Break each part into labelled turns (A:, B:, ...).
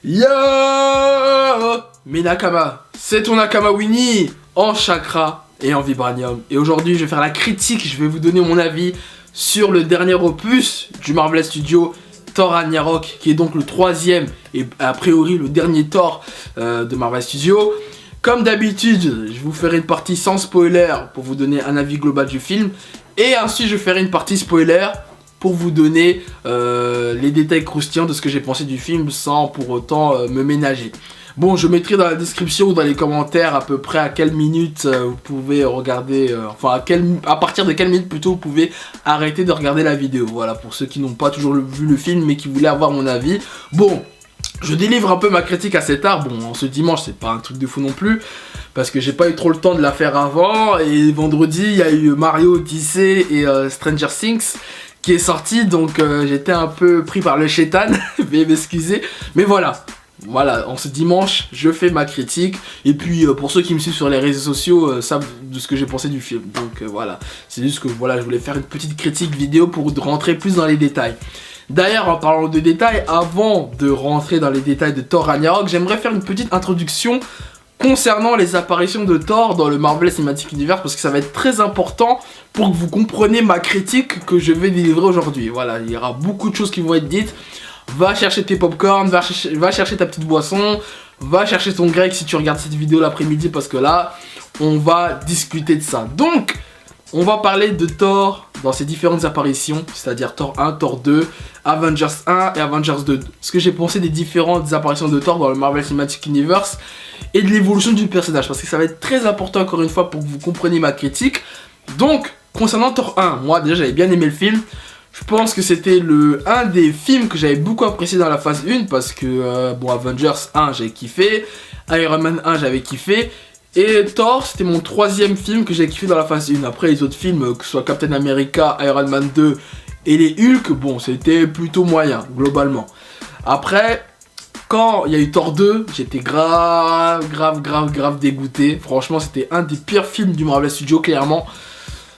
A: Yo Minakama, c'est ton Nakama Winnie en chakra et en vibranium. Et aujourd'hui je vais faire la critique, je vais vous donner mon avis sur le dernier opus du Marvel Studios, Thor Ragnarok, qui est donc le troisième et a priori le dernier Thor de Marvel Studios. Comme d'habitude, je vous ferai une partie sans spoiler pour vous donner un avis global du film. Et ensuite je ferai une partie spoiler pour vous donner les détails croustillants de ce que j'ai pensé du film sans pour autant me ménager. Bon, je mettrai dans la description ou dans les commentaires à peu près à quelle minute vous pouvez regarder, à partir de quelle minute plutôt vous pouvez arrêter de regarder la vidéo. Voilà, pour ceux qui n'ont pas toujours vu le film mais qui voulaient avoir mon avis. Bon, je délivre un peu ma critique à cet art. Bon, en ce dimanche, c'est pas un truc de fou non plus, parce que j'ai pas eu trop le temps de la faire avant. Et vendredi, il y a eu Mario Odyssey et Stranger Things qui est sorti, donc j'étais un peu pris par le chétan, veuillez m'excuser. Mais voilà, en ce dimanche, je fais ma critique. Et puis pour ceux qui me suivent sur les réseaux sociaux, savent de ce que j'ai pensé du film. Donc voilà, c'est juste que voilà, je voulais faire une petite critique vidéo pour rentrer plus dans les détails. D'ailleurs, en parlant de détails, avant de rentrer dans les détails de Thor Ragnarok, j'aimerais faire une petite introduction concernant les apparitions de Thor dans le Marvel Cinematic Universe, parce que ça va être très important pour que vous compreniez ma critique que je vais délivrer aujourd'hui. Voilà, il y aura beaucoup de choses qui vont être dites. Va chercher tes popcorn, va chercher ta petite boisson, va chercher ton grec si tu regardes cette vidéo l'après-midi, parce que là, on va discuter de ça. Donc, on va parler de Thor dans ses différentes apparitions, c'est-à-dire Thor 1, Thor 2, Avengers 1 et Avengers 2. Ce que j'ai pensé des différentes apparitions de Thor dans le Marvel Cinematic Universe et de l'évolution du personnage, parce que ça va être très important encore une fois pour que vous compreniez ma critique. Donc, concernant Thor 1, moi déjà j'avais bien aimé le film. Je pense que c'était un des films que j'avais beaucoup apprécié dans la phase 1, parce que, bon, Avengers 1 j'avais kiffé, Iron Man 1 j'avais kiffé, et Thor c'était mon troisième film que j'ai kiffé dans la phase 1. Après les autres films, que ce soit Captain America, Iron Man 2 et les Hulk, bon c'était plutôt moyen, globalement. Après, quand il y a eu Thor 2, j'étais grave dégoûté. Franchement c'était un des pires films du Marvel Studios, clairement.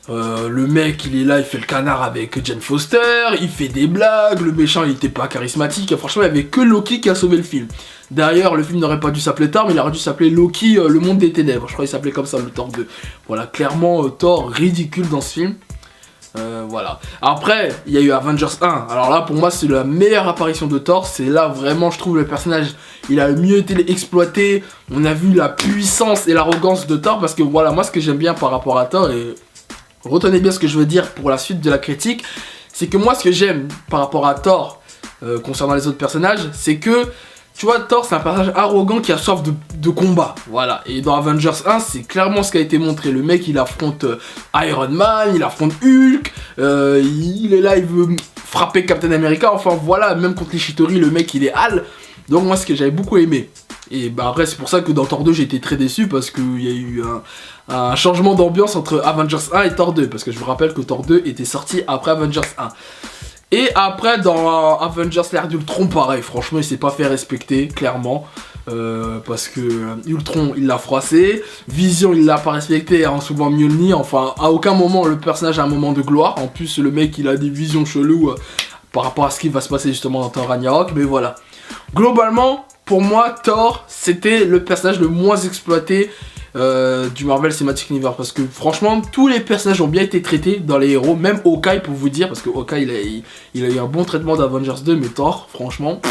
A: Le mec il est là, il fait le canard avec Jane Foster, il fait des blagues, le méchant il était pas charismatique, franchement il y avait que Loki qui a sauvé le film. D'ailleurs le film n'aurait pas dû s'appeler Thor, mais il aurait dû s'appeler Loki, le monde des ténèbres, je crois qu'il s'appelait comme ça le Thor 2. Voilà, clairement Thor ridicule dans ce film. Voilà. Après, il y a eu Avengers 1. Alors là, pour moi, c'est la meilleure apparition de Thor. C'est là vraiment, je trouve, le personnage, il a le mieux été exploité. On a vu la puissance et l'arrogance de Thor. Parce que voilà, moi, ce que j'aime bien par rapport à Thor, et retenez bien ce que je veux dire pour la suite de la critique, c'est que moi, ce que j'aime par rapport à Thor, concernant les autres personnages, c'est que, tu vois, Thor, c'est un personnage arrogant qui a soif de combat. Voilà. Et dans Avengers 1, c'est clairement ce qui a été montré. Le mec, il affronte Iron Man, il affronte Hulk, il est là, il veut frapper Captain America. Enfin, voilà, même contre les Chitauri, le mec, il est Hal. Donc, moi, ce que j'avais beaucoup aimé. Et bah, après, c'est pour ça que dans Thor 2, j'ai été très déçu, parce qu'il y a eu un changement d'ambiance entre Avengers 1 et Thor 2. Parce que je vous rappelle que Thor 2 était sorti après Avengers 1. Et après, dans Avengers l'ère d'Ultron, pareil, franchement, il s'est pas fait respecter, clairement. Parce que Ultron, il l'a froissé. Vision, il l'a pas respecté en soulevant Mjolnir. Enfin, à aucun moment, le personnage a un moment de gloire. En plus, le mec, il a des visions cheloues par rapport à ce qui va se passer justement dans Thor Ragnarok. Mais voilà. Globalement, pour moi, Thor, c'était le personnage le moins exploité du Marvel Cinematic Universe, parce que franchement tous les personnages ont bien été traités dans les héros, même Hawkeye pour vous dire, parce que Hawkeye il a eu un bon traitement d'Avengers 2, mais Thor franchement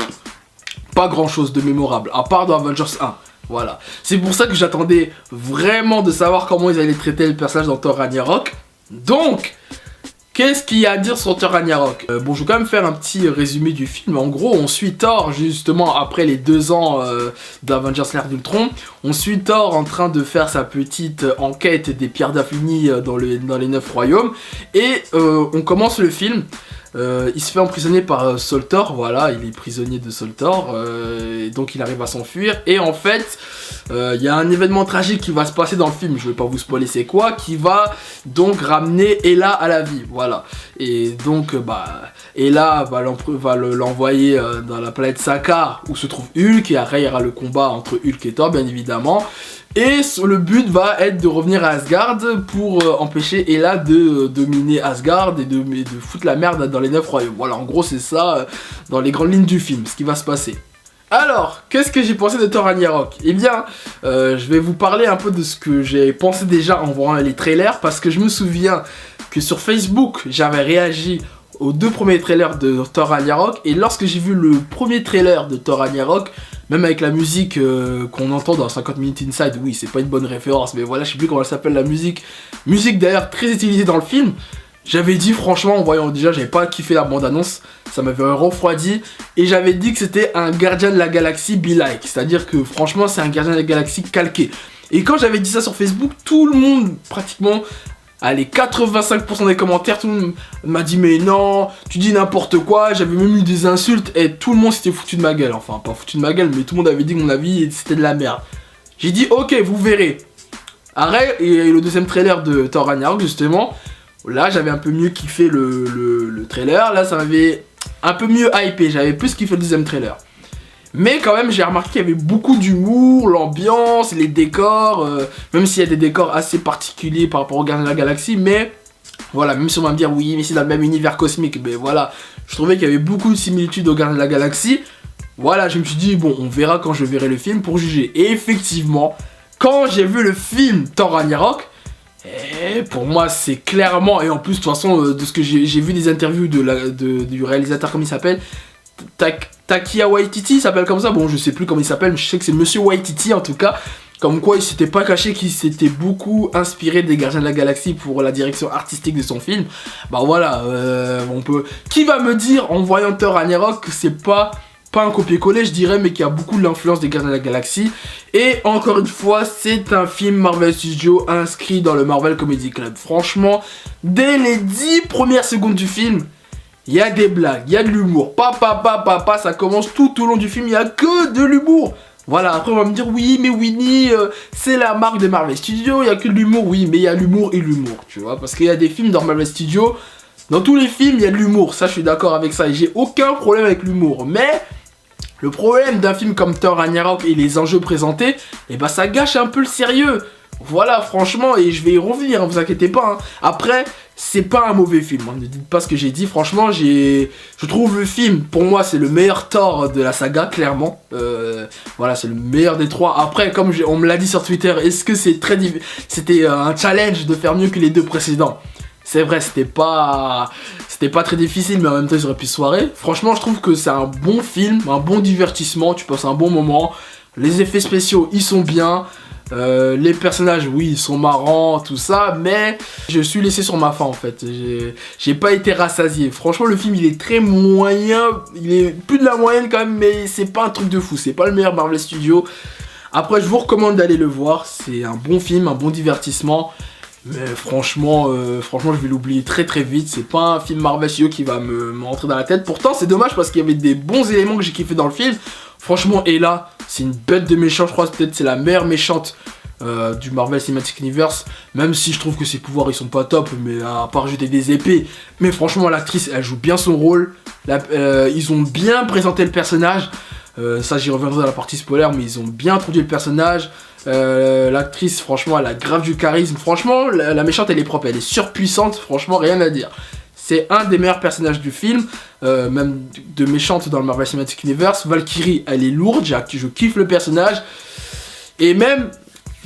A: pas grand chose de mémorable à part dans Avengers 1. Voilà, c'est pour ça que j'attendais vraiment de savoir comment ils allaient traiter le personnage dans Thor Ragnarok. Donc qu'est-ce qu'il y a à dire sur Thor Ragnarok? Bon, je vais quand même faire un petit résumé du film. En gros, on suit Thor justement après les 2 ans d'Avengers l'ère d'Ultron. On suit Thor en train de faire sa petite enquête des pierres d'infini dans les 9 royaumes. Et on commence le film. Il se fait emprisonner par Soltor, voilà, il est prisonnier de Soltor, donc il arrive à s'enfuir. Et en fait, il y a un événement tragique qui va se passer dans le film, je vais pas vous spoiler c'est quoi, qui va donc ramener Hela à la vie, voilà. Et donc, Hela va l'envoyer dans la planète Sakaar, où se trouve Hulk, et après il y aura le combat entre Hulk et Thor, bien évidemment. Et le but va être de revenir à Asgard pour empêcher Hela de dominer Asgard et de foutre la merde dans les 9 royaumes. Voilà, en gros c'est ça dans les grandes lignes du film, ce qui va se passer. Alors, qu'est-ce que j'ai pensé de Thor Ragnarok? Eh bien, je vais vous parler un peu de ce que j'ai pensé déjà en voyant les trailers, parce que je me souviens que sur Facebook, j'avais réagi aux 2 premiers trailers de Thor Ragnarok, et lorsque j'ai vu le premier trailer de Thor Ragnarok, même avec la musique qu'on entend dans 50 Minutes Inside, oui, c'est pas une bonne référence, mais voilà, je sais plus comment elle s'appelle la musique. Musique d'ailleurs très utilisée dans le film. J'avais dit franchement, en voyant déjà, j'avais pas kiffé la bande-annonce, ça m'avait refroidi, et j'avais dit que c'était un gardien de la galaxie be-like, c'est-à-dire que franchement c'est un gardien de la galaxie calqué. Et quand j'avais dit ça sur Facebook, tout le monde, pratiquement, allez, 85% des commentaires, tout le monde m'a dit mais non, tu dis n'importe quoi, j'avais même eu des insultes, et tout le monde s'était foutu de ma gueule, enfin pas foutu de ma gueule, mais tout le monde avait dit que mon avis c'était de la merde. J'ai dit ok, vous verrez. Arrête, et le deuxième trailer de Thor Ragnarok justement, là j'avais un peu mieux kiffé le trailer, là ça m'avait un peu mieux hypé, j'avais plus kiffé le deuxième trailer. Mais quand même j'ai remarqué qu'il y avait beaucoup d'humour, l'ambiance, les décors, même s'il y a des décors assez particuliers par rapport aux Gardiens de la Galaxie, mais voilà, même si on va me dire oui mais c'est dans le même univers cosmique, mais voilà, je trouvais qu'il y avait beaucoup de similitudes aux Gardiens de la Galaxie. Voilà, je me suis dit bon on verra quand je verrai le film pour juger. Et effectivement, quand j'ai vu le film Thor Ragnarok, et pour moi c'est clairement, et en plus de toute façon de ce que j'ai vu des interviews du réalisateur, comme il s'appelle, Takia Waititi, il s'appelle comme ça, bon je sais plus comment il s'appelle, mais je sais que c'est Monsieur Waititi en tout cas, comme quoi il s'était pas caché qu'il s'était beaucoup inspiré des Gardiens de la Galaxie pour la direction artistique de son film. Bah voilà, on peut... Qui va me dire en voyant Thor Ragnarok que c'est pas un copier-coller, je dirais, mais qui a beaucoup de l'influence des Gardiens de la Galaxie. Et encore une fois, c'est un film Marvel Studios inscrit dans le Marvel Comedy Club. Franchement, dès les 10 premières secondes du film, il y a des blagues, il y a de l'humour. Papa, ça commence tout au long du film, il n'y a que de l'humour. Voilà, après on va me dire oui mais Winnie c'est la marque de Marvel Studios, il n'y a que de l'humour, oui mais il y a l'humour et l'humour, tu vois, parce qu'il y a des films dans Marvel Studios, dans tous les films il y a de l'humour, ça je suis d'accord avec ça et j'ai aucun problème avec l'humour, mais le problème d'un film comme Thor Ragnarok et les enjeux présentés, et bah ça gâche un peu le sérieux. Voilà, franchement, et je vais y revenir, hein, vous inquiétez pas. Hein. Après, c'est pas un mauvais film, hein, ne dites pas ce que j'ai dit. Franchement, je trouve le film, pour moi, c'est le meilleur Thor de la saga, clairement. Voilà, c'est le meilleur des 3. Après, comme on me l'a dit sur Twitter, est-ce que c'était un challenge de faire mieux que les 2 précédents? C'est vrai, c'était pas très difficile, mais en même temps, ils auraient pu se soirer. Franchement, je trouve que c'est un bon film, un bon divertissement, tu passes un bon moment. Les effets spéciaux, ils sont bien. Les personnages, oui, ils sont marrants, tout ça, mais je suis laissé sur ma faim en fait. J'ai pas été rassasié. Franchement, le film il est très moyen, il est plus de la moyenne quand même, mais c'est pas un truc de fou. C'est pas le meilleur Marvel Studios. Après, je vous recommande d'aller le voir. C'est un bon film, un bon divertissement. Mais franchement, je vais l'oublier très vite. C'est pas un film Marvel Studios qui va me rentrer dans la tête. Pourtant, c'est dommage parce qu'il y avait des bons éléments que j'ai kiffé dans le film. Franchement, Ella, c'est une bête de méchant. Je crois que peut-être c'est la meilleure méchante du Marvel Cinematic Universe. Même si je trouve que ses pouvoirs ils sont pas top, mais à part jeter des épées. Mais franchement, l'actrice elle joue bien son rôle. Ils ont bien présenté le personnage. Ça, j'y reviendrai dans la partie spoiler, mais ils ont bien introduit le personnage. L'actrice, franchement, elle a grave du charisme. Franchement, la méchante, elle est propre, elle est surpuissante. Franchement, rien à dire. C'est un des meilleurs personnages du film, même de méchante dans le Marvel Cinematic Universe. Valkyrie, elle est lourde, je kiffe le personnage. Et même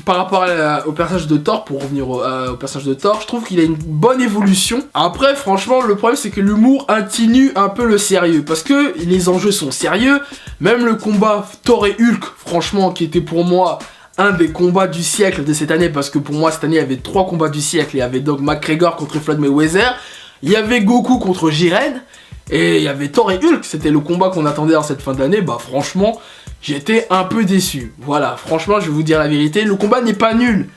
A: par rapport au personnage de Thor, pour revenir au personnage de Thor, je trouve qu'il a une bonne évolution. Après, franchement, le problème c'est que l'humour insinue un peu le sérieux, parce que les enjeux sont sérieux. Même le combat Thor et Hulk, franchement, qui était pour moi un des combats du siècle de cette année, parce que pour moi cette année il y avait 3 combats du siècle. Il y avait donc McGregor contre Floyd Mayweather, il y avait Goku contre Jiren, et il y avait Thor et Hulk. C'était le combat qu'on attendait en cette fin d'année. Bah franchement, j'étais un peu déçu. Voilà, franchement, je vais vous dire la vérité, le combat n'est pas nul,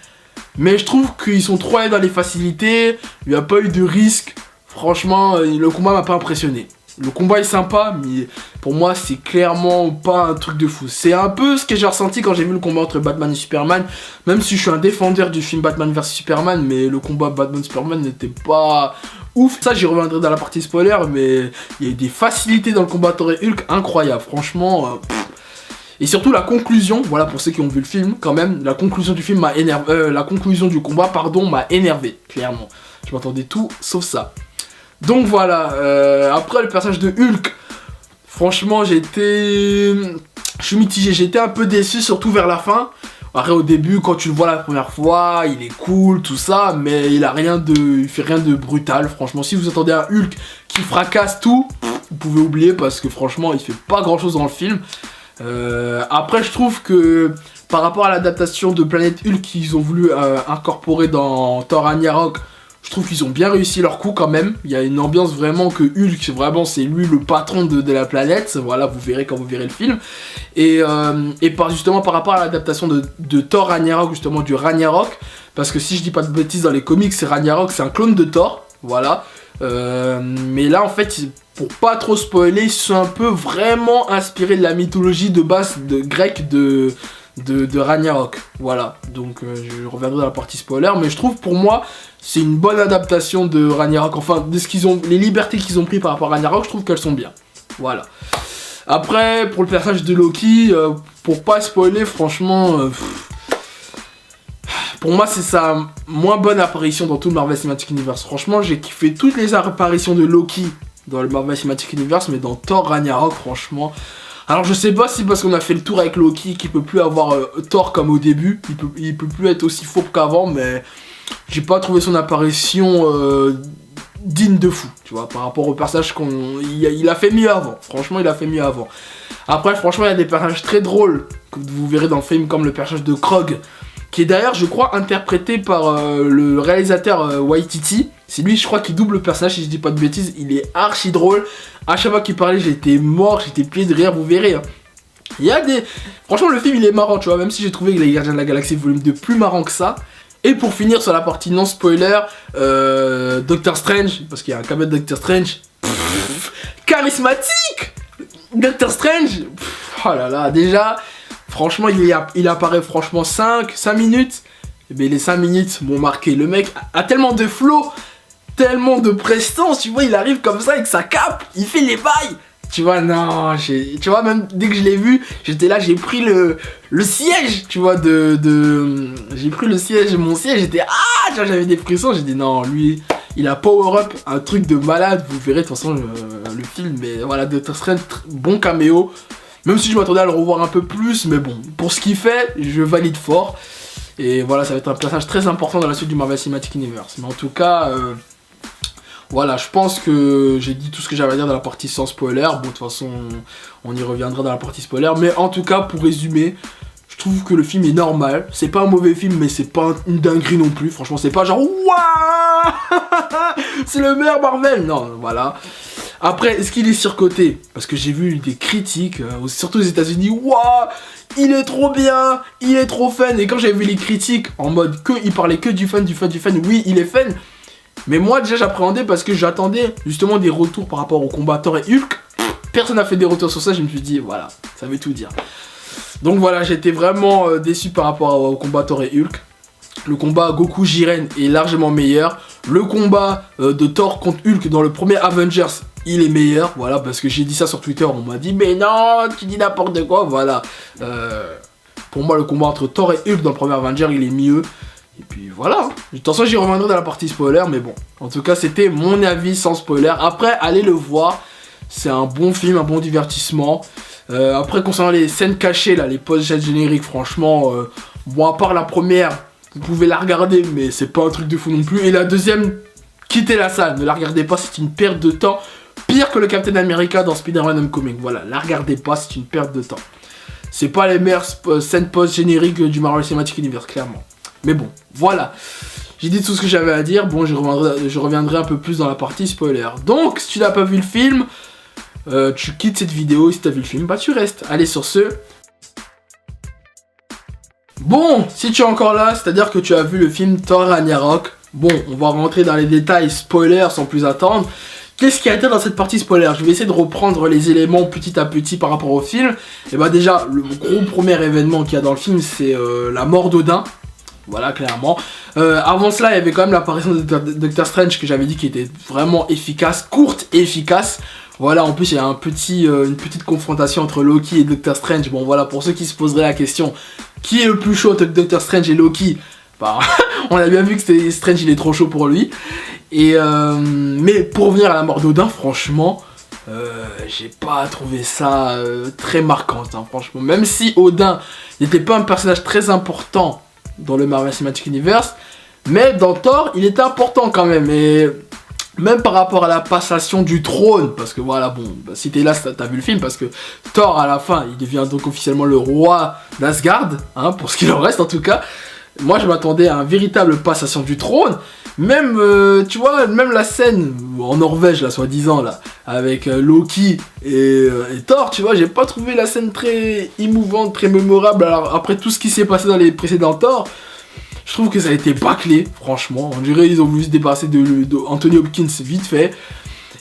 A: mais je trouve qu'ils sont trop allés dans les facilités, il n'y a pas eu de risque. Franchement, le combat m'a pas impressionné. Le combat est sympa, mais pour moi, c'est clairement pas un truc de fou. C'est un peu ce que j'ai ressenti quand j'ai vu le combat entre Batman et Superman. Même si je suis un défendeur du film Batman vs Superman, mais le combat Batman-Superman n'était pas ouf. Ça, j'y reviendrai dans la partie spoiler, mais il y a eu des facilités dans le combat Thor et Hulk incroyables. Franchement, et surtout la conclusion, voilà pour ceux qui ont vu le film, quand même, la conclusion du film m'a énervé. La conclusion du combat, pardon, m'a énervé, clairement. Je m'attendais tout sauf ça. Donc voilà, après le personnage de Hulk, franchement je suis mitigé, j'étais un peu déçu, surtout vers la fin. Après au début, quand tu le vois la première fois, il est cool, tout ça, mais il fait rien de brutal, franchement. Si vous attendez un Hulk qui fracasse tout, vous pouvez oublier parce que franchement, il fait pas grand chose dans le film. Après, je trouve que par rapport à l'adaptation de Planète Hulk qu'ils ont voulu incorporer dans Thor Ragnarok, je trouve qu'ils ont bien réussi leur coup quand même. Il y a une ambiance vraiment que Hulk, vraiment c'est lui le patron de la planète. Voilà, vous verrez quand vous verrez le film. Et justement par rapport à l'adaptation de Thor Ragnarok, justement du Ragnarok, parce que si je dis pas de bêtises dans les comics, c'est Ragnarok, c'est un clone de Thor. Voilà. Mais là en fait, pour pas trop spoiler, ils se sont un peu vraiment inspirés de la mythologie de base grecque de Ragnarok. Voilà, donc je reviendrai dans la partie spoiler, mais je trouve pour moi c'est une bonne adaptation de Ragnarok, enfin de ce qu'ils ont, les libertés qu'ils ont pris par rapport à Ragnarok, je trouve qu'elles sont bien. Voilà. Après, pour le personnage de Loki, pour pas spoiler, franchement, pour moi c'est sa moins bonne apparition dans tout le Marvel Cinematic Universe. Franchement, j'ai kiffé toutes les apparitions de Loki dans le Marvel Cinematic Universe, mais dans Thor Ragnarok, franchement... Alors je sais pas si parce qu'on a fait le tour avec Loki qu'il peut plus avoir Thor comme au début, il peut plus être aussi faux qu'avant, mais j'ai pas trouvé son apparition digne de fou, tu vois, par rapport au personnage il a fait mieux avant, franchement il a fait mieux avant. Après franchement il y a des personnages très drôles que vous verrez dans le film, comme le personnage de Krog, qui est d'ailleurs je crois interprété par le réalisateur Waititi. C'est lui je crois qui double le personnage si je dis pas de bêtises, il est archi drôle. À chaque fois qu'il parlait, j'étais mort, j'étais plié de rire, vous verrez. Hein. Il y a des... Franchement, le film, il est marrant, tu vois, même si j'ai trouvé que Les Gardiens de la Galaxie volume 2 plus marrant que ça. Et pour finir sur la partie non-spoiler, Doctor Strange, parce qu'il y a un cameo de Doctor Strange. Charismatique Doctor Strange. Oh là là, déjà, franchement, il apparaît franchement 5 minutes. Mais les 5 minutes m'ont marqué. Le mec a tellement de flow, tellement de prestance, tu vois, il arrive comme ça avec sa cape, il fait les bails. Tu vois, non, tu vois, même dès que je l'ai vu, j'étais là, j'ai pris le siège, tu vois, j'ai pris le siège, mon siège, j'étais, j'avais des frissons, j'ai dit, non, lui, il a power up, un truc de malade, vous verrez de toute façon le film, mais voilà, Doctor Strange, bon caméo, même si je m'attendais à le revoir un peu plus, mais bon, pour ce qu'il fait, je valide fort, et voilà, ça va être un personnage très important dans la suite du Marvel Cinematic Universe, mais en tout cas... Voilà, je pense que j'ai dit tout ce que j'avais à dire dans la partie sans spoiler. Bon, de toute façon, on y reviendra dans la partie spoiler. Mais en tout cas, pour résumer, je trouve que le film est normal. C'est pas un mauvais film, mais c'est pas une dinguerie non plus. Franchement, c'est pas genre waouh, c'est le meilleur Marvel. Non, voilà. Après, est-ce qu'il est surcoté? Parce que j'ai vu des critiques, surtout aux États-Unis. Waouh, il est trop bien, il est trop fun. Et quand j'avais vu les critiques en mode il parlait que du fun, oui, il est fun. Mais moi déjà j'appréhendais parce que j'attendais justement des retours par rapport au combat Thor et Hulk. Personne n'a fait des retours sur ça, je me suis dit voilà, ça veut tout dire. Donc voilà, j'étais vraiment déçu par rapport au combat Thor et Hulk. Le combat Goku-Jiren est largement meilleur. Le combat de Thor contre Hulk dans le premier Avengers, il est meilleur. Voilà, parce que j'ai dit ça sur Twitter, on m'a dit mais non, tu dis n'importe quoi. Voilà. Pour moi le combat entre Thor et Hulk dans le premier Avenger, il est mieux. Et puis voilà, de toute façon j'y reviendrai dans la partie spoiler, mais bon, en tout cas c'était mon avis sans spoiler. Après, allez le voir, c'est un bon film, un bon divertissement. Après, concernant les scènes cachées, là, les post-génériques, franchement, bon, à part la première, vous pouvez la regarder, mais c'est pas un truc de fou non plus. Et la deuxième, quittez la salle, ne la regardez pas, c'est une perte de temps. Pire que le Captain America dans Spider-Man Homecoming, voilà, la regardez pas, c'est une perte de temps. C'est pas les meilleures scènes post-génériques du Marvel Cinematic Universe, clairement. Mais bon, voilà. J'ai dit tout ce que j'avais à dire. Bon, je reviendrai un peu plus dans la partie spoiler. Donc, si tu n'as pas vu le film, tu quittes cette vidéo. Si tu as vu le film, bah tu restes. Allez, sur ce. Bon, si tu es encore là, c'est-à-dire que tu as vu le film Thor Ragnarok. Bon, on va rentrer dans les détails spoiler sans plus attendre. Qu'est-ce qui a été dans cette partie spoiler? Je vais essayer de reprendre les éléments petit à petit par rapport au film. Et bah déjà, le gros premier événement qu'il y a dans le film, c'est la mort d'Odin. Voilà, clairement. Avant cela, il y avait quand même l'apparition de Doctor Strange que j'avais dit qui était vraiment efficace, courte et efficace. Voilà, en plus, il y a une petite confrontation entre Loki et Doctor Strange. Bon, voilà, pour ceux qui se poseraient la question, qui est le plus chaud entre Doctor Strange et Loki? Bah, on a bien vu que Strange, il est trop chaud pour lui. Et mais pour revenir à la mort d'Odin, franchement, j'ai pas trouvé ça très marquant, hein, franchement. Même si Odin n'était pas un personnage très important dans le Marvel Cinematic Universe, mais dans Thor, il était important quand même. Et même par rapport à la passation du trône, parce que voilà, bon, bah, si t'es là, t'as vu le film, parce que Thor, à la fin, il devient donc officiellement le roi d'Asgard, hein, pour ce qu'il en reste en tout cas. Moi, je m'attendais à un véritable passation du trône. Même, tu vois, même la scène en Norvège, là, soi-disant, là, avec Loki et Thor, tu vois, j'ai pas trouvé la scène très émouvante, très mémorable. Alors, après tout ce qui s'est passé dans les précédents Thor, je trouve que ça a été bâclé, franchement. On dirait qu'ils ont voulu se débarrasser de Anthony Hopkins vite fait.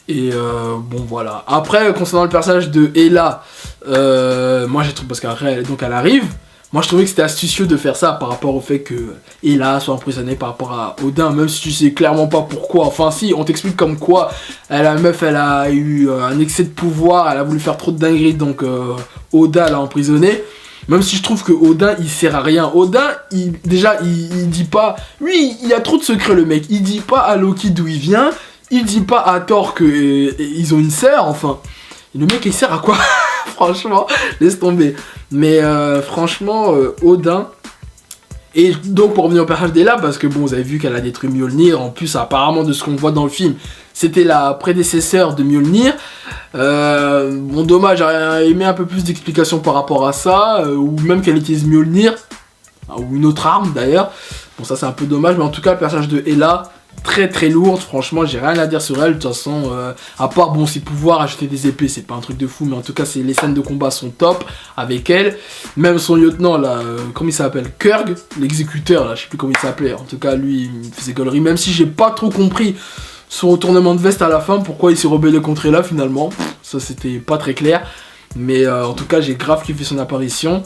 A: Et bon, voilà. Après, concernant le personnage de Hela, moi, j'ai trouvé, parce qu'après, donc, elle arrive. Moi je trouvais que c'était astucieux de faire ça par rapport au fait que Hela soit emprisonnée par rapport à Odin, même si tu sais clairement pas pourquoi. Enfin si, on t'explique comme quoi la meuf elle a eu un excès de pouvoir, elle a voulu faire trop de dingueries, donc Odin l'a emprisonnée. Même si je trouve que Odin il sert à rien. Odin, il dit pas... Lui, il a trop de secrets le mec. Il dit pas à Loki d'où il vient, il dit pas à Thor que ils ont une sœur, enfin. Et le mec il sert à quoi? Franchement, laisse tomber. Mais franchement, Odin. Et donc pour revenir au personnage d'Hela, parce que bon, vous avez vu qu'elle a détruit Mjolnir. En plus, apparemment de ce qu'on voit dans le film, c'était la prédécesseur de Mjolnir. Bon, dommage, j'aurais aimé un peu plus d'explications par rapport à ça. Ou même qu'elle utilise Mjolnir. Ou une autre arme d'ailleurs. Bon, ça c'est un peu dommage. Mais en tout cas, le personnage de Hela, très très lourde, franchement j'ai rien à dire sur elle, de toute façon à part bon ses pouvoirs, acheter des épées c'est pas un truc de fou, mais en tout cas les scènes de combat sont top avec elle, même son lieutenant là, comment il s'appelle, Kurg, l'exécuteur là, je sais plus comment il s'appelait, en tout cas lui il me faisait gaulerie, même si j'ai pas trop compris son retournement de veste à la fin, pourquoi il s'est rebellé contre elle là finalement, ça c'était pas très clair. Mais en tout cas j'ai grave kiffé son apparition.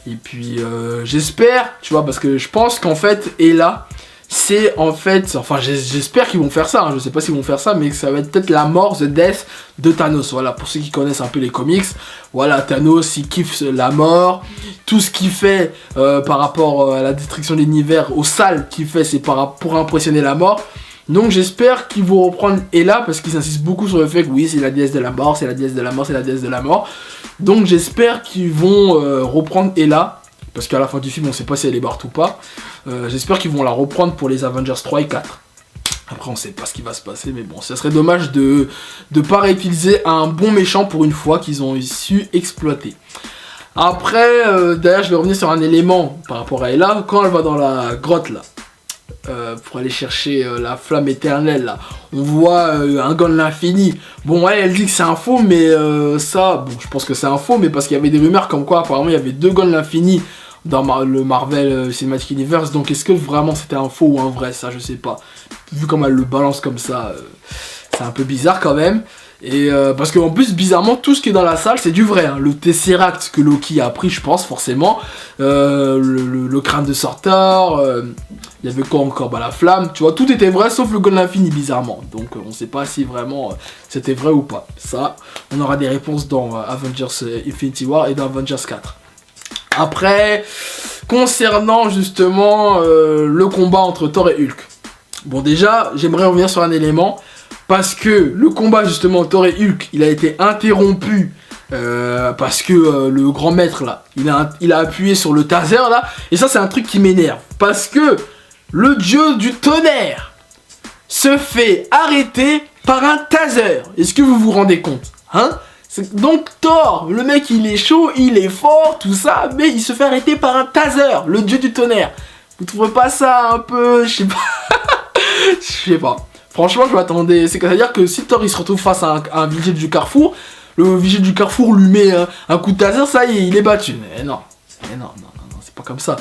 A: Et puis j'espère, tu vois, parce que je pense qu'en fait Hela, c'est en fait, enfin j'espère qu'ils vont faire ça, hein, je sais pas s'ils vont faire ça, mais que ça va être peut-être la mort, the death de Thanos. Voilà, pour ceux qui connaissent un peu les comics, voilà, Thanos il kiffe la mort, tout ce qu'il fait par rapport à la destruction de l'univers, au sale qu'il fait, c'est pour impressionner la mort. Donc j'espère qu'ils vont reprendre Hela, parce qu'ils insistent beaucoup sur le fait que oui c'est la déesse de la mort, c'est la déesse de la mort, c'est la déesse de la mort. Donc j'espère qu'ils vont reprendre Hela, parce qu'à la fin du film on sait pas si elle est morte ou pas. J'espère qu'ils vont la reprendre pour les Avengers 3 et 4. Après on sait pas ce qui va se passer, mais bon, ça serait dommage de pas réutiliser un bon méchant pour une fois qu'ils ont su exploiter. Après, d'ailleurs je vais revenir sur un élément par rapport à Hela, quand elle va dans la grotte là. Pour aller chercher la flamme éternelle là. On voit un gant de l'infini. Bon ouais, elle dit que c'est un faux, mais ça, bon je pense que c'est un faux, mais parce qu'il y avait des rumeurs comme quoi apparemment il y avait 2 gants de l'infini dans le Marvel Cinematic Universe. Donc est-ce que vraiment c'était un faux ou un vrai, ça je sais pas. Vu comme elle le balance comme ça, c'est un peu bizarre quand même. Et parce qu'en plus bizarrement tout ce qui est dans la salle c'est du vrai, hein. Le Tesseract que Loki a pris je pense forcément, le crâne de Surtur, il y avait quoi encore, bah la flamme, tu vois, tout était vrai sauf le gant de l'infini bizarrement. Donc on sait pas si vraiment c'était vrai ou pas. Ça on aura des réponses dans Avengers Infinity War et dans Avengers 4. Après, concernant justement le combat entre Thor et Hulk. Bon déjà j'aimerais revenir sur un élément. Parce que le combat justement Thor et Hulk, il a été interrompu parce que le grand maître là, il a appuyé sur le taser là. Et ça c'est un truc qui m'énerve. Parce que le dieu du tonnerre se fait arrêter par un taser. Est-ce que vous vous rendez compte, hein? Donc Thor, le mec il est chaud, il est fort, tout ça, mais il se fait arrêter par un taser, le dieu du tonnerre. Vous trouvez pas ça un peu, je sais pas, je sais pas. Franchement, je m'attendais. C'est-à-dire que si Thor il se retrouve face à un vigile du Carrefour, le vigile du Carrefour lui met un coup de taser, ça y est, il est battu. Mais non, c'est pas comme ça.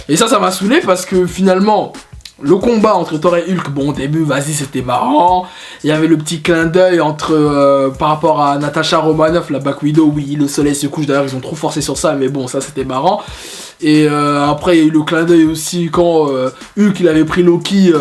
A: Et ça m'a saoulé parce que finalement, le combat entre Thor et Hulk, bon, au début, vas-y, c'était marrant. Il y avait le petit clin d'œil entre par rapport à Natasha Romanoff, la Black Widow. Oui, le soleil se couche. D'ailleurs, ils ont trop forcé sur ça, mais bon, ça c'était marrant. Et après, il y a eu le clin d'œil aussi quand Hulk il avait pris Loki.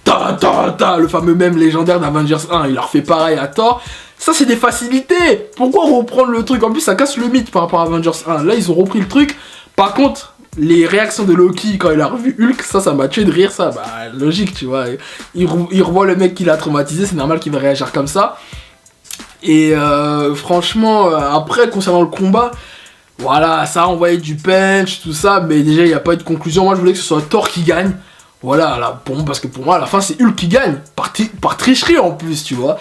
A: Le fameux mème légendaire d'Avengers 1, il leur fait pareil à Thor. Ça c'est des facilités. Pourquoi reprendre le truc? En plus ça casse le mythe par rapport à Avengers 1. Là ils ont repris le truc. Par contre, les réactions de Loki quand il a revu Hulk, ça m'a tué de rire, ça. Bah logique, tu vois. Il revoit le mec qui l'a traumatisé, c'est normal qu'il va réagir comme ça. Et franchement, après, concernant le combat, voilà, ça a envoyé du punch, tout ça, mais déjà, il n'y a pas eu de conclusion. Moi, je voulais que ce soit Thor qui gagne. Voilà, là, parce que pour moi, à la fin, c'est Hulk qui gagne. Par tricherie en plus, tu vois.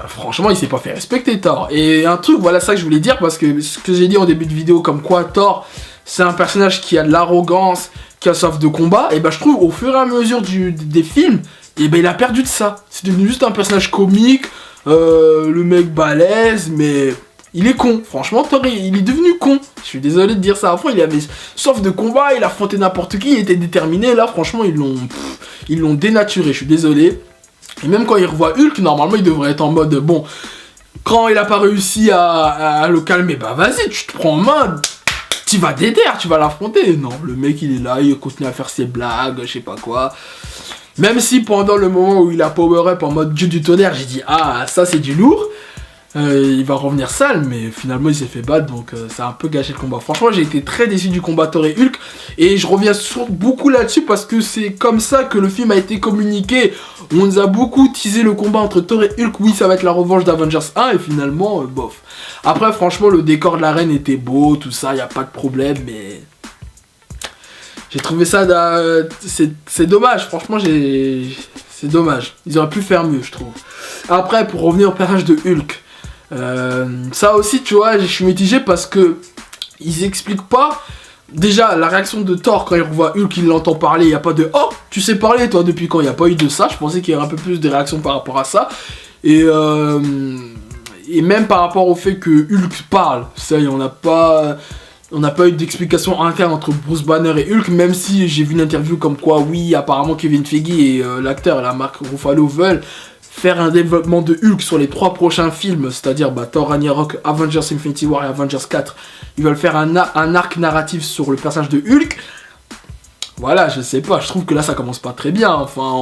A: Franchement, il s'est pas fait respecter, Thor. Et un truc, voilà ça que je voulais dire, parce que ce que j'ai dit en début de vidéo, comme quoi Thor, c'est un personnage qui a de l'arrogance, qui a soif de combat, et bah je trouve, au fur et à mesure des films, et ben il a perdu de ça. C'est devenu juste un personnage comique, le mec balèze, mais il est con. Franchement, Thor, il est devenu con. Je suis désolé de dire ça. Avant, il avait soif de combat, il affrontait n'importe qui, il était déterminé. Là, franchement, ils l'ont dénaturé. Je suis désolé. Et même quand il revoit Hulk, normalement, il devrait être en mode bon. Quand il a pas réussi à le calmer, bah vas-y, tu te prends en main. Tu vas déter, tu vas l'affronter. Non, le mec, il est là, il continue à faire ses blagues, je sais pas quoi. Même si pendant le moment où il a power-up en mode dieu du tonnerre, j'ai dit ah, ça c'est du lourd. Il va revenir sale, mais finalement il s'est fait battre, donc ça a un peu gâché le combat. Franchement, j'ai été très déçu du combat Thor et Hulk, et je reviens beaucoup là-dessus parce que c'est comme ça que le film a été communiqué. On nous a beaucoup teasé le combat entre Thor et Hulk, oui ça va être la revanche d'Avengers 1, et finalement, bof. Après, franchement, le décor de l'arène était beau, tout ça, y a pas de problème, mais... J'ai trouvé ça... C'est dommage, franchement, c'est dommage. Ils auraient pu faire mieux, je trouve. Après, pour revenir au personnage de Hulk... ça aussi, tu vois, je suis mitigé parce que ils expliquent pas. Déjà, la réaction de Thor quand il revoit Hulk, il l'entend parler, il n'y a pas de oh, tu sais parler toi depuis quand, il n'y a pas eu de ça. Je pensais qu'il y aurait un peu plus de réactions par rapport à ça. Et même par rapport au fait que Hulk parle, ça y est, on n'a pas eu d'explication interne entre Bruce Banner et Hulk, même si j'ai vu une interview comme quoi, oui, apparemment Kevin Feige et l'acteur, la Mark Ruffalo, veulent faire un développement de Hulk sur les 3 prochains films, c'est-à-dire Thor Ragnarok, Avengers Infinity War et Avengers 4. Ils veulent faire un arc narratif sur le personnage de Hulk. Voilà, je sais pas, je trouve que là ça commence pas très bien. Enfin,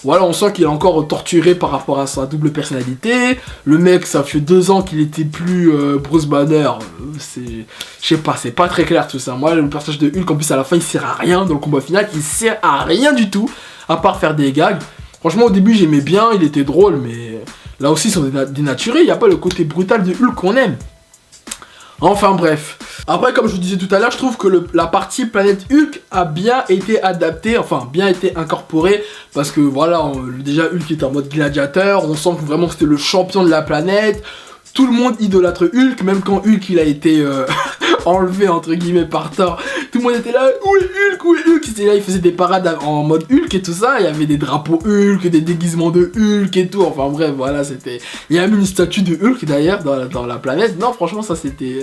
A: on sent qu'il est encore torturé par rapport à sa double personnalité. Le mec, ça fait 2 ans qu'il était plus Bruce Banner. Je sais pas, c'est pas très clair tout ça. Moi, le personnage de Hulk, en plus à la fin, il sert à rien dans le combat final. Il sert à rien du tout, à part faire des gags. Franchement, au début, j'aimais bien, il était drôle, mais là aussi, ils sont dénaturés. Il n'y a pas le côté brutal de Hulk qu'on aime. Enfin, bref. Après, comme je vous disais tout à l'heure, je trouve que la partie planète Hulk a bien été adaptée, enfin, bien été incorporée. Parce que, voilà, déjà, Hulk est en mode gladiateur. On sent que vraiment c'était le champion de la planète. Tout le monde idolâtre Hulk, même quand Hulk, il a été... enlevé entre guillemets par Thor, tout le monde était là, où est Hulk, où est Hulk, c'était là, il faisait des parades en mode Hulk et tout ça, il y avait des drapeaux Hulk, des déguisements de Hulk et tout, enfin bref, voilà, c'était, il y a même une statue de Hulk d'ailleurs dans la planète. Non, franchement, ça c'était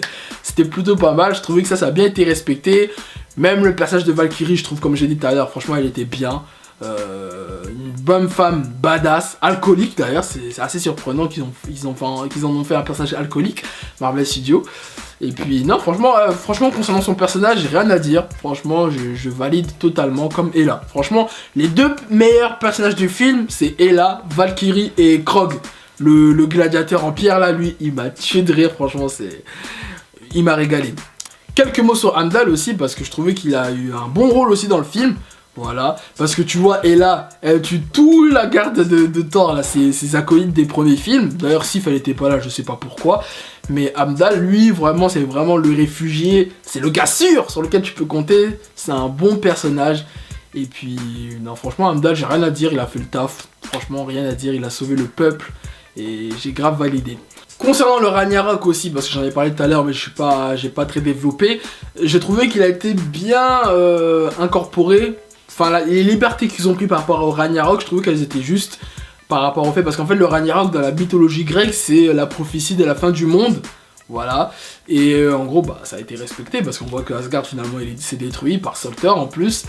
A: plutôt pas mal, je trouvais que ça a bien été respecté. Même le personnage de Valkyrie, je trouve, comme j'ai dit tout à l'heure, franchement, elle était bien. Une bonne femme badass, alcoolique d'ailleurs, c'est assez surprenant qu'ils en ont fait un personnage alcoolique, Marvel Studios. Et puis non, franchement concernant son personnage, j'ai rien à dire. Franchement, je valide totalement, comme Hela. Franchement, les 2 meilleurs personnages du film, c'est Hela, Valkyrie et Krog. Le gladiateur en pierre là, lui, il m'a tué de rire, franchement, il m'a régalé. Quelques mots sur Heimdall aussi, parce que je trouvais qu'il a eu un bon rôle aussi dans le film. Voilà, parce que tu vois, Hela, elle tue toute la garde de Thor, là, ses acolytes des premiers films. D'ailleurs, Sif, elle était pas là, je sais pas pourquoi. Mais Heimdall, lui, vraiment, c'est vraiment le réfugié. C'est le gars sûr sur lequel tu peux compter. C'est un bon personnage. Et puis, non, franchement, Heimdall, j'ai rien à dire, il a fait le taf. Franchement, rien à dire, il a sauvé le peuple. Et j'ai grave validé. Concernant le Ragnarok aussi, parce que j'en ai parlé tout à l'heure, mais j'ai pas très développé. J'ai trouvé qu'il a été bien incorporé. Enfin, les libertés qu'ils ont pris par rapport au Ragnarok, je trouvais qu'elles étaient justes par rapport au fait, parce qu'en fait le Ragnarok dans la mythologie grecque, c'est la prophétie de la fin du monde, voilà, et en gros bah ça a été respecté, parce qu'on voit que Asgard finalement il s'est détruit par Surtur en plus.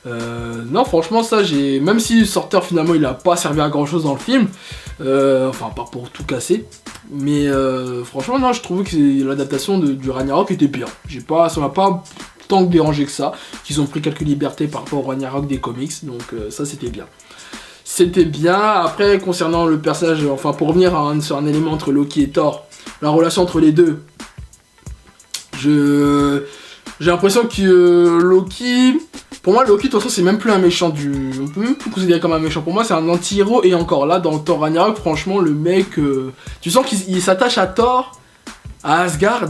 A: Non, franchement, ça, même si Surtur finalement il a pas servi à grand chose dans le film, enfin pas pour tout casser, mais franchement non, je trouvais que l'adaptation du Ragnarok était bien. Ça m'a pas tant dérangé que ça, qu'ils ont pris quelques libertés par rapport au Ragnarok des comics, donc ça c'était bien. C'était bien. Après, concernant le personnage, enfin pour revenir sur un élément entre Loki et Thor, la relation entre les deux, J'ai l'impression que Loki... Pour moi, Loki, de toute façon, c'est même plus un méchant du... On peut même plus le considérer comme un méchant. Pour moi, c'est un anti-héros. Et encore là, dans Thor Ragnarok, franchement, le mec... Tu sens qu'il s'attache à Thor, à Asgard.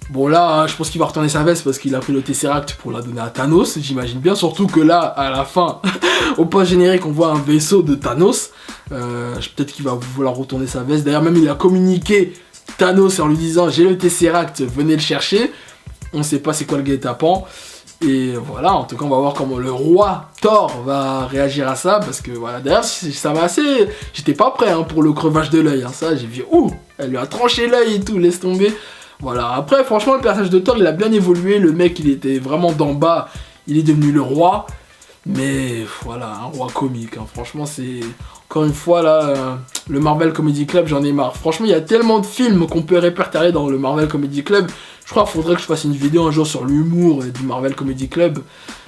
A: Bon là, je pense qu'il va retourner sa veste parce qu'il a pris le Tesseract pour la donner à Thanos, j'imagine bien. Surtout que là, à la fin, au post-générique, on voit un vaisseau de Thanos. Peut-être qu'il va vouloir retourner sa veste. D'ailleurs, même il a communiqué Thanos en lui disant « J'ai le Tesseract, venez le chercher ». On sait pas c'est quoi le guet-apens. Et voilà, en tout cas, on va voir comment le roi Thor va réagir à ça. Parce que voilà, d'ailleurs, ça m'a assez... J'étais pas prêt hein, pour le crevage de l'œil. Hein. Ça, j'ai vu, ouh, elle lui a tranché l'œil et tout, laisse tomber. Voilà, après, franchement, le personnage de Thor, il a bien évolué. Le mec, il était vraiment d'en bas. Il est devenu le roi. Mais voilà, un roi comique. Hein. Franchement, c'est... Encore une fois, là, le Marvel Comedy Club, j'en ai marre. Franchement, il y a tellement de films qu'on peut répertorier dans le Marvel Comedy Club. Je crois qu'il faudrait que je fasse une vidéo un jour sur l'humour du Marvel Comedy Club.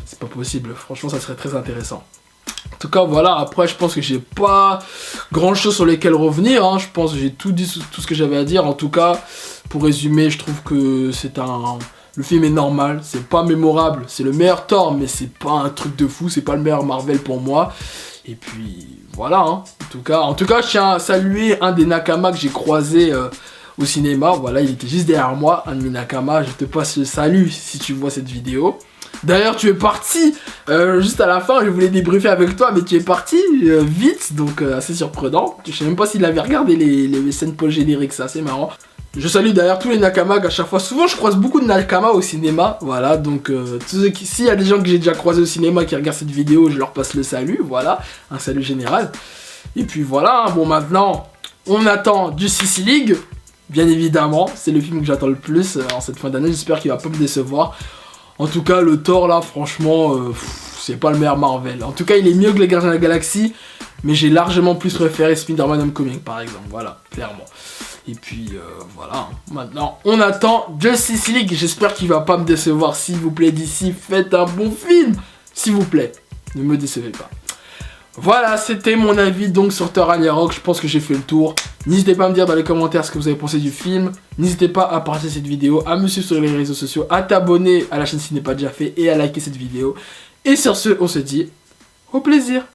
A: C'est pas possible. Franchement, ça serait très intéressant. En tout cas, voilà. Après, je pense que j'ai pas grand chose sur lesquels revenir. Hein. Je pense que j'ai tout dit, tout ce que j'avais à dire. En tout cas, pour résumer, je trouve que c'est un... Le film est normal, c'est pas mémorable. C'est le meilleur Thor, mais c'est pas un truc de fou. C'est pas le meilleur Marvel pour moi. Et puis, voilà. Hein. En tout cas, je tiens à saluer un des Nakama que j'ai croisé au cinéma. Voilà, il était juste derrière moi, un de mes Nakama. Je te passe le salut si tu vois cette vidéo. D'ailleurs, tu es parti juste à la fin, je voulais débriefer avec toi, mais tu es parti vite, donc assez surprenant. Je sais même pas s'il avait regardé les scènes post-génériques, c'est assez marrant. Je salue d'ailleurs tous les Nakama à chaque fois. Souvent, je croise beaucoup de Nakama au cinéma, voilà. Donc, s'il y a des gens que j'ai déjà croisés au cinéma qui regardent cette vidéo, je leur passe le salut, voilà. Un salut général. Et puis voilà, bon, maintenant, on attend Justice League, bien évidemment. C'est le film que j'attends le plus en cette fin d'année. J'espère qu'il va pas me décevoir. En tout cas, le Thor, là, franchement, c'est pas le meilleur Marvel. En tout cas, il est mieux que les Gardiens de la Galaxie, mais j'ai largement plus préféré Spider-Man Homecoming, par exemple. Voilà, clairement. Et puis, voilà. Maintenant, on attend Justice League. J'espère qu'il va pas me décevoir. S'il vous plaît, d'ici, faites un bon film. S'il vous plaît, ne me décevez pas. Voilà, c'était mon avis donc sur Thor Ragnarok. Je pense que j'ai fait le tour. N'hésitez pas à me dire dans les commentaires ce que vous avez pensé du film. N'hésitez pas à partager cette vidéo, à me suivre sur les réseaux sociaux, à t'abonner à la chaîne si ce n'est pas déjà fait et à liker cette vidéo. Et sur ce, on se dit au plaisir.